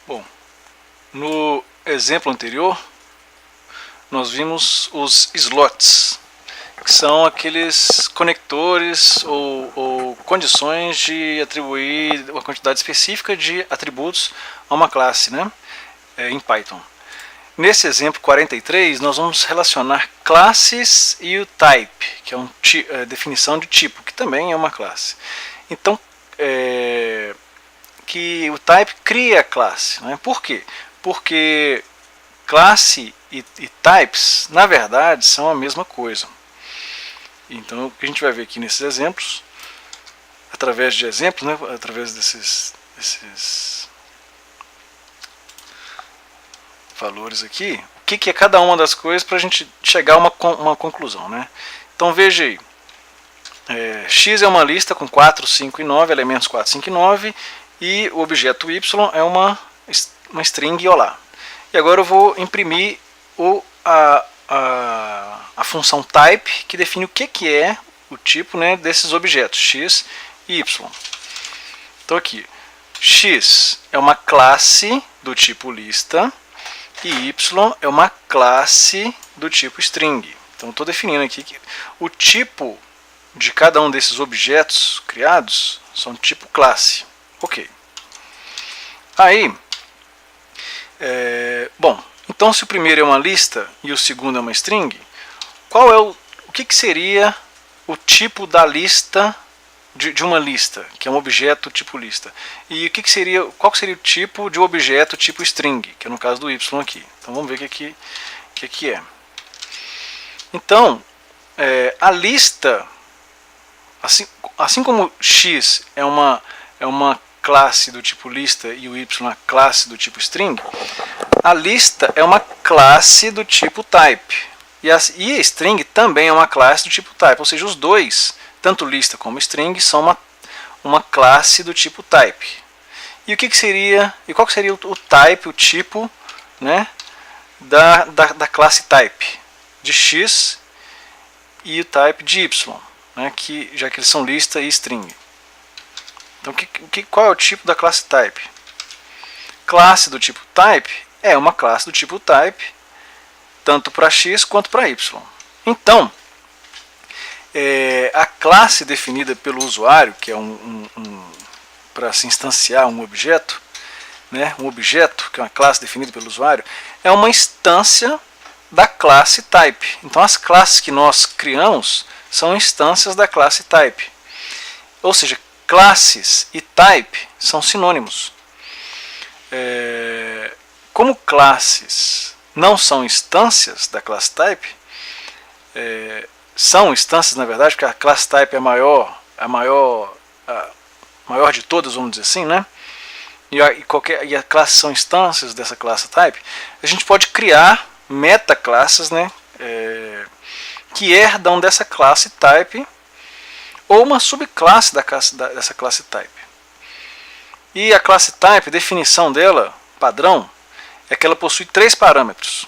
Bom, no exemplo anterior, nós vimos os slots, que são aqueles conectores ou condições de atribuir uma quantidade específica de atributos a uma classe, né, em Python. Nesse exemplo 43, nós vamos relacionar classes e o type, que é a definição de tipo, que também é uma classe. Então, que o type cria a classe. Né? Por quê? Porque classe e types, na verdade, são a mesma coisa. Então, o que a gente vai ver aqui nesses exemplos, através de exemplos, né? Através desses valores aqui, o que é cada uma das coisas para a gente chegar a uma conclusão. Né? Então, veja aí. X é uma lista com 4, 5 e 9, elementos 4, 5 e 9, e o objeto Y é uma string olá. E agora eu vou imprimir a função type, que define o que é o tipo, né, desses objetos, x e y. Então aqui, x é uma classe do tipo lista, e y é uma classe do tipo string. Então estou definindo aqui que o tipo de cada um desses objetos criados são tipo classe. Ok. Aí, bom, então se o primeiro é uma lista e o segundo é uma string, qual é o que seria o tipo da lista de uma lista, que é um objeto tipo lista? E qual seria o tipo de um objeto tipo string, que é no caso do y aqui? Então vamos ver o que é. Então, a lista, assim como x é uma classe do tipo lista e o y é uma classe do tipo string, a lista é uma classe do tipo type. E a string também é uma classe do tipo type, ou seja, os dois, tanto lista como string, são uma classe do tipo type. E qual seria o type, o tipo, né, da classe type de x e o type de y, né, já que eles são lista e string. Então, qual é o tipo da classe type? Classe do tipo type é uma classe do tipo type, tanto para x quanto para y. Então, a classe definida pelo usuário, que é para se instanciar um objeto, né, um objeto, que é uma classe definida pelo usuário, é uma instância da classe type. Então, as classes que nós criamos são instâncias da classe type. Ou seja, classes e type são sinônimos. Como classes não são instâncias da classe type, são instâncias, na verdade, porque a classe type é a maior de todas, vamos dizer assim, né? E a classe são instâncias dessa classe type, a gente pode criar metaclasses, né, que herdam dessa classe type ou uma subclasse dessa classe type. E a classe type, a definição dela, padrão, é que ela possui 3 parâmetros.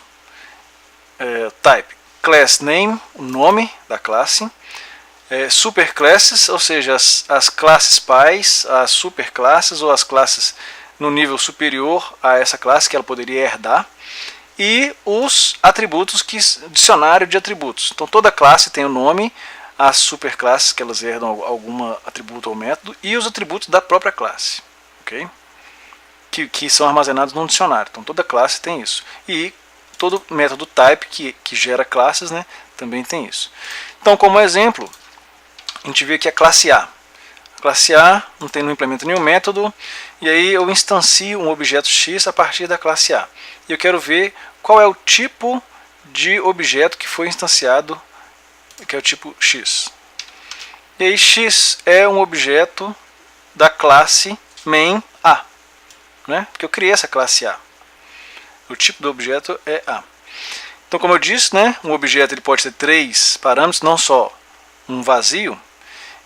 Type, class name, o nome da classe, superclasses, ou seja, as classes pais, as superclasses ou as classes no nível superior a essa classe que ela poderia herdar, e os atributos, dicionário de atributos. Então toda classe tem o nome, as superclasses que elas herdam algum atributo ou método, e os atributos da própria classe, ok? Que são armazenados num dicionário. Então toda classe tem isso. E todo método type que gera classes, né, também tem isso. Então, como exemplo, a gente vê aqui a classe A. A classe A não implementa nenhum método, e aí eu instancio um objeto X a partir da classe A. E eu quero ver qual é o tipo de objeto que foi instanciado, que é o tipo X. E aí X é um objeto da classe main A, né? Porque eu criei essa classe A. O tipo do objeto é A. Então, como eu disse, né, um objeto ele pode ter 3 parâmetros, não só um vazio.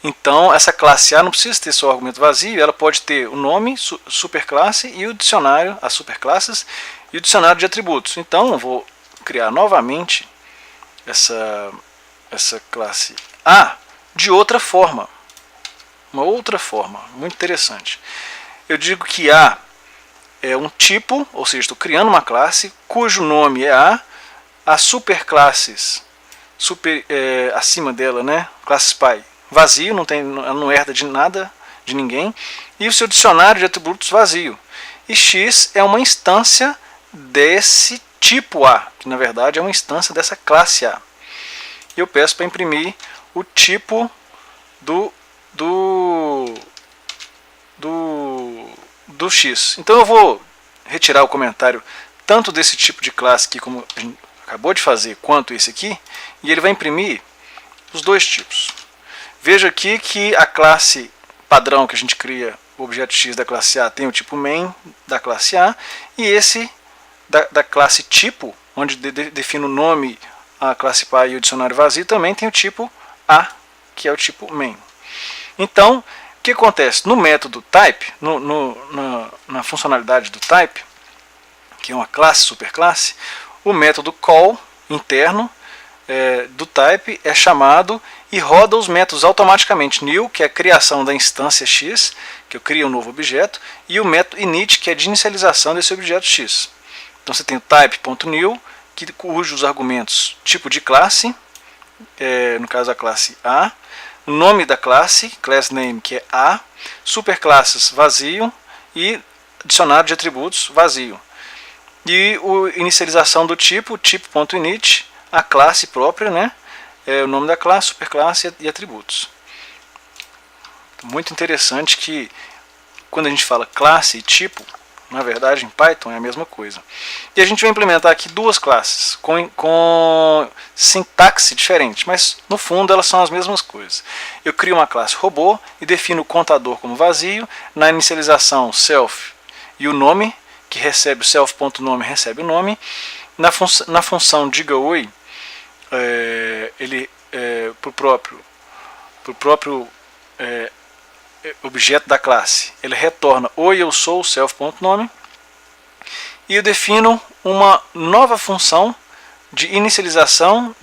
Então, essa classe A não precisa ter só argumento vazio, ela pode ter o nome, superclasse, e o dicionário, as superclasses, e o dicionário de atributos. Então, eu vou criar novamente essa classe A de outra forma. Uma outra forma, muito interessante. Eu digo que A é um tipo, ou seja, estou criando uma classe cujo nome é A, as superclasses acima dela, né, classes pai, vazio, ela não herda de nada, de ninguém, e o seu dicionário de atributos vazio. E X é uma instância desse tipo A, que na verdade é uma instância dessa classe A. E eu peço para imprimir o tipo do X. Então eu vou retirar o comentário tanto desse tipo de classe aqui, como a gente acabou de fazer, quanto esse aqui, e ele vai imprimir os dois tipos. Veja aqui que a classe padrão que a gente cria, o objeto X da classe A, tem o tipo main da classe A, e esse da classe tipo, onde define o nome, a classe pai e o dicionário vazio, também tem o tipo A, que é o tipo main. Então, o que acontece? No método type, na funcionalidade do type, que é uma classe, superclasse, o método call interno do type é chamado e roda os métodos automaticamente. New, que é a criação da instância X, que eu crio um novo objeto, e o método init, que é de inicialização desse objeto X. Então você tem o type.new, cujos argumentos tipo de classe, no caso a classe A, o nome da classe, class name, que é A, superclasses vazio e dicionário de atributos vazio. E a inicialização do tipo, tipo.init, a classe própria, né? O nome da classe, superclasse e atributos. Muito interessante que quando a gente fala classe e tipo, na verdade em Python é a mesma coisa. E a gente vai implementar aqui duas classes com sintaxe diferente, mas no fundo elas são as mesmas coisas. Eu crio uma classe robô e defino o contador como vazio, na inicialização self e o nome, que recebe o self.nome, recebe o nome. Na função diga oi, para o próprio objeto da classe, ele retorna oi, eu sou o self.nome, e eu defino uma nova função de inicialização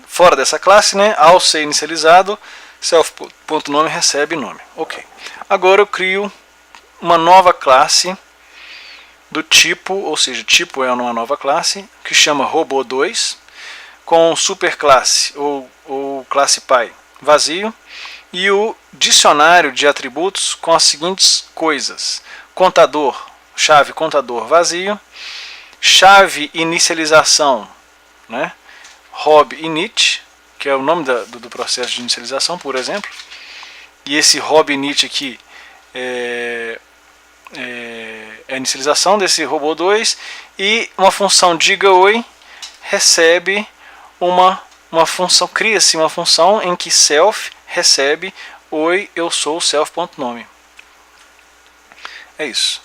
fora dessa classe, né? Ao ser inicializado, self.nome recebe nome. Ok. Agora eu crio uma nova classe do tipo, ou seja, tipo é uma nova classe, que chama robô2, com superclasse ou classe pai vazio, e o dicionário de atributos com as seguintes coisas: contador, chave contador vazio, chave inicialização, né? Rob init, que é o nome do processo de inicialização, por exemplo, e esse rob init aqui é a inicialização desse robô 2, e uma função diga oi recebe uma função, cria-se uma função em que self recebe oi, eu sou o self.nome. É isso.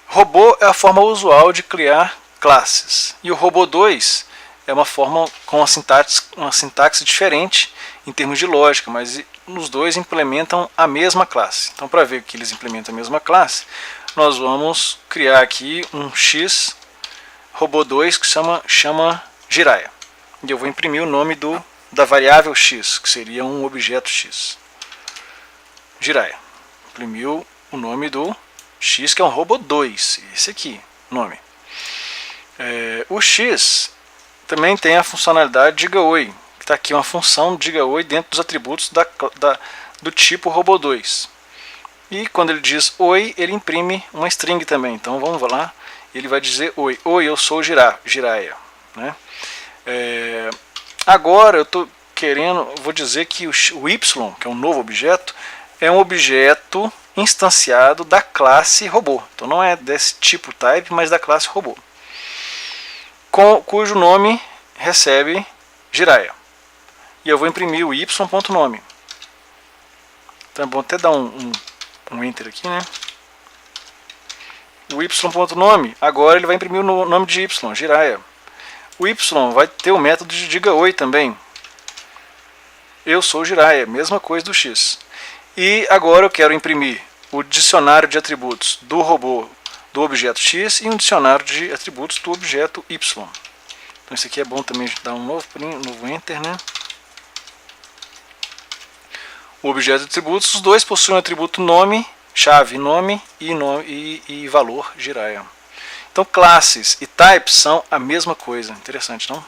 Robô é a forma usual de criar classes, e o robô 2 é uma forma com uma sintaxe diferente em termos de lógica, mas os dois implementam a mesma classe. Então, para ver que eles implementam a mesma classe, nós vamos criar aqui um X robô 2 que chama Jiraiya. E eu vou imprimir o nome da variável X, que seria um objeto X. Jiraiya. Imprimiu o nome do X, que é um robô 2. Esse aqui, nome. O X também tem a funcionalidade diga oi, que está aqui uma função diga oi dentro dos atributos do tipo robô 2. E quando ele diz oi, ele imprime uma string também. Então vamos lá, ele vai dizer oi. Oi, eu sou Jiraiya. Né? Agora eu vou dizer que o Y, que é um novo objeto, é um objeto instanciado da classe robô. Então não é desse tipo type, mas da classe robô, cujo nome recebe Jiraiya. E eu vou imprimir o y.nome. Então é bom até dar um enter aqui, né? O y.nome, agora ele vai imprimir o nome de y, Jiraiya. O y vai ter o método de diga oi também. Eu sou Jiraiya, mesma coisa do x. E agora eu quero imprimir o dicionário de atributos do robô do objeto x e um dicionário de atributos do objeto y. Então isso aqui é bom também dar um novo enter, né? O objeto de atributos, os dois possuem o atributo nome chave nome e valor Jiraiya. Então classes e types são a mesma coisa. Interessante, não?